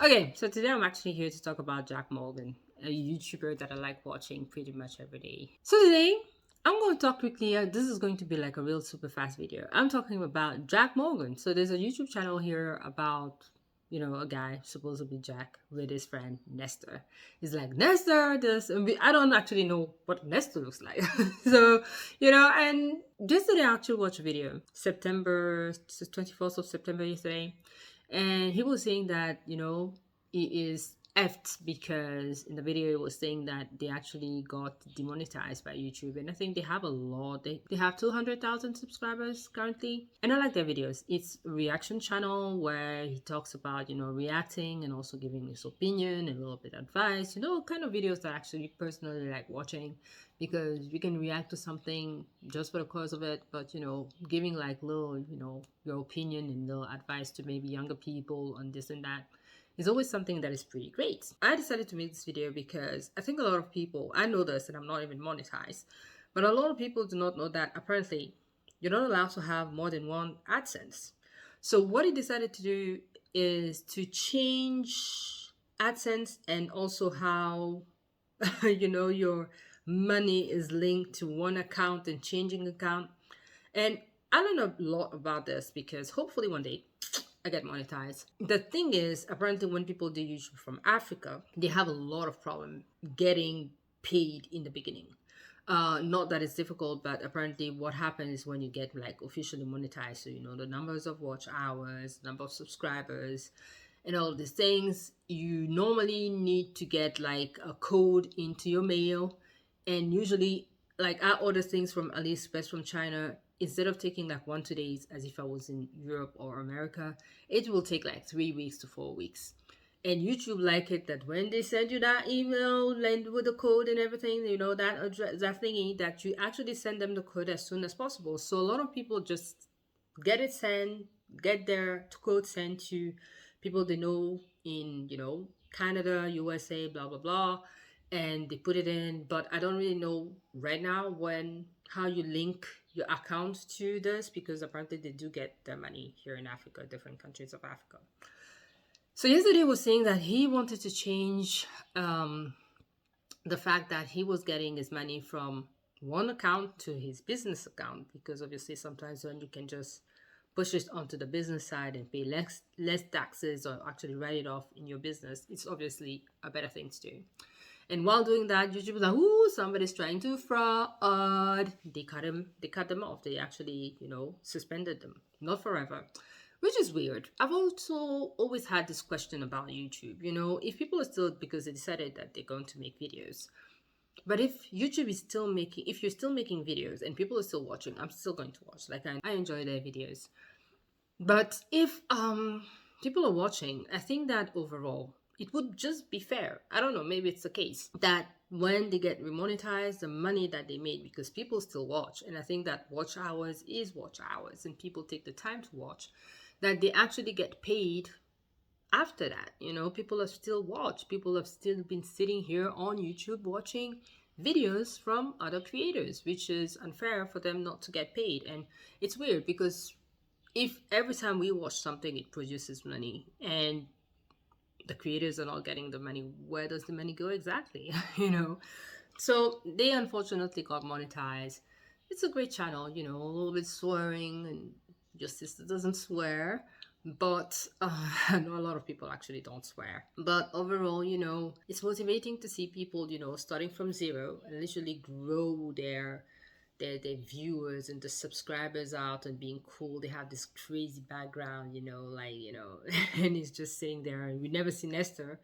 Okay, so today I'm actually here to talk about Jack Morgan, a YouTuber that I like watching pretty much every day. So today I'm going to talk quickly. This is going to be like a real super fast video. I'm talking about Jack Morgan. So there's a YouTube channel here about a guy supposed to be Jack with his friend Nestor. He's like, Nestor, this. I don't actually know what Nestor looks like. So, and yesterday I actually watched a video, September 24th of September yesterday. And he was saying that, he is effed because in the video he was saying that they actually got demonetized by YouTube. And I think they have a lot. They have 200,000 subscribers currently. And I like their videos. It's a reaction channel where he talks about, reacting and also giving his opinion and a little bit of advice, kind of videos that I actually personally like watching because you can react to something just for the cause of it, but giving like little, your opinion and little advice to maybe younger people on this and that is always something that is pretty great. I decided to make this video because I think a lot of people, I know this and I'm not even monetized, but a lot of people do not know that apparently you're not allowed to have more than one AdSense. So what he decided to do is to change AdSense and also how your money is linked to one account and changing account. And I don't know a lot about this because hopefully one day I get monetized. The thing is, apparently when people do YouTube from Africa, they have a lot of problem getting paid in the beginning. Not that it's difficult, but apparently what happens when you get like officially monetized, so the numbers of watch hours, number of subscribers, and all of these things, you normally need to get like a code into your mail. And usually, like I order things from AliExpress from China, instead of taking like 1 2 days as if I was in Europe or America, it will take like 3 weeks to 4 weeks. And YouTube like it that when they send you that email and with the code and everything, that address, that thingy, that you actually send them the code as soon as possible. So a lot of people just get their code sent to people they know in Canada, USA, blah blah blah, and they put it in. But I don't really know right now how you link your account to this, because apparently they do get their money here in Africa, different countries of Africa. So yesterday was saying that he wanted to change the fact that he was getting his money from one account to his business account, because obviously sometimes when you can just push it onto the business side and pay less taxes or actually write it off in your business, it's obviously a better thing to do. And while doing that, YouTube was like, "Ooh, somebody's trying to fraud." They cut them off. They actually, suspended them, not forever, which is weird. I've also always had this question about YouTube. If people are still, because they decided that they're going to make videos, but if YouTube is still making, if you're still making videos and people are still watching, I'm still going to watch. Like I enjoy their videos. But if people are watching, I think that overall it would just be fair. I don't know, maybe it's the case that when they get remonetized, the money that they made, because people still watch, and I think that watch hours is watch hours, and people take the time to watch, that they actually get paid after that. People have still watched. People have still been sitting here on YouTube watching videos from other creators, which is unfair for them not to get paid. And it's weird because if every time we watch something it produces money and the creators are not getting the money, where does the money go exactly? So they unfortunately got monetized. It's a great channel, a little bit swearing, and your sister doesn't swear, but I know a lot of people actually don't swear. But overall, it's motivating to see people, starting from zero and literally grow their viewers and the subscribers out and being cool. They have this crazy background, and he's just sitting there, and we never see Nestor.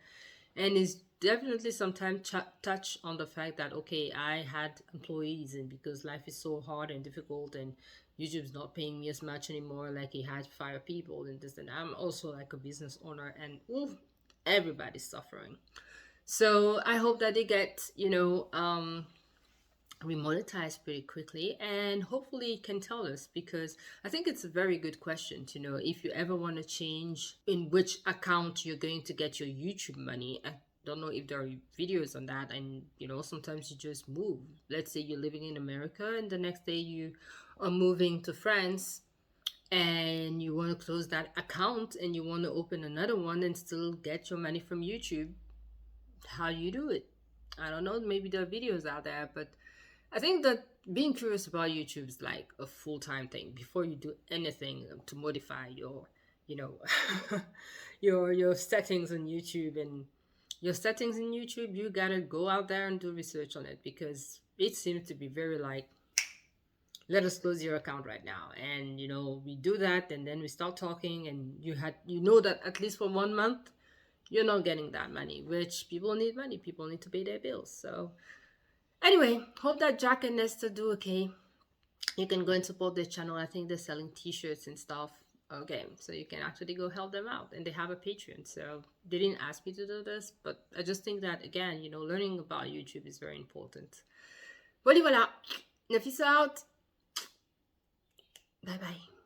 And it's definitely sometimes touch on the fact that, okay, I had employees, and because life is so hard and difficult and YouTube's not paying me as much anymore, like he had 5 people and this, and I'm also like a business owner, and oof, everybody's suffering. So I hope that they get, remonetize pretty quickly, and hopefully can tell us, because I think it's a very good question to know if you ever want to change in which account you're going to get your YouTube money. I don't know if there are videos on that. And sometimes you just move. Let's say you're living in America and the next day you are moving to France, and you want to close that account and you want to open another one and still get your money from YouTube, how do you do it? I don't know, maybe there are videos out there, but I think that being curious about YouTube is like a full-time thing before you do anything to modify your, you know, your settings on YouTube. And your settings in YouTube, you gotta go out there and do research on it, because it seems to be very like, let us close your account right now. And we do that, and then we start talking, and you know that at least for 1 month you're not getting that money, which people need money, people need to pay their bills. So anyway, hope that Jack and Nesta do okay. You can go and support their channel. I think they're selling t-shirts and stuff. Okay, so you can actually go help them out, and they have a Patreon. So they didn't ask me to do this, but I just think that, again, learning about YouTube is very important. Voilà, Nafisa out. Bye bye.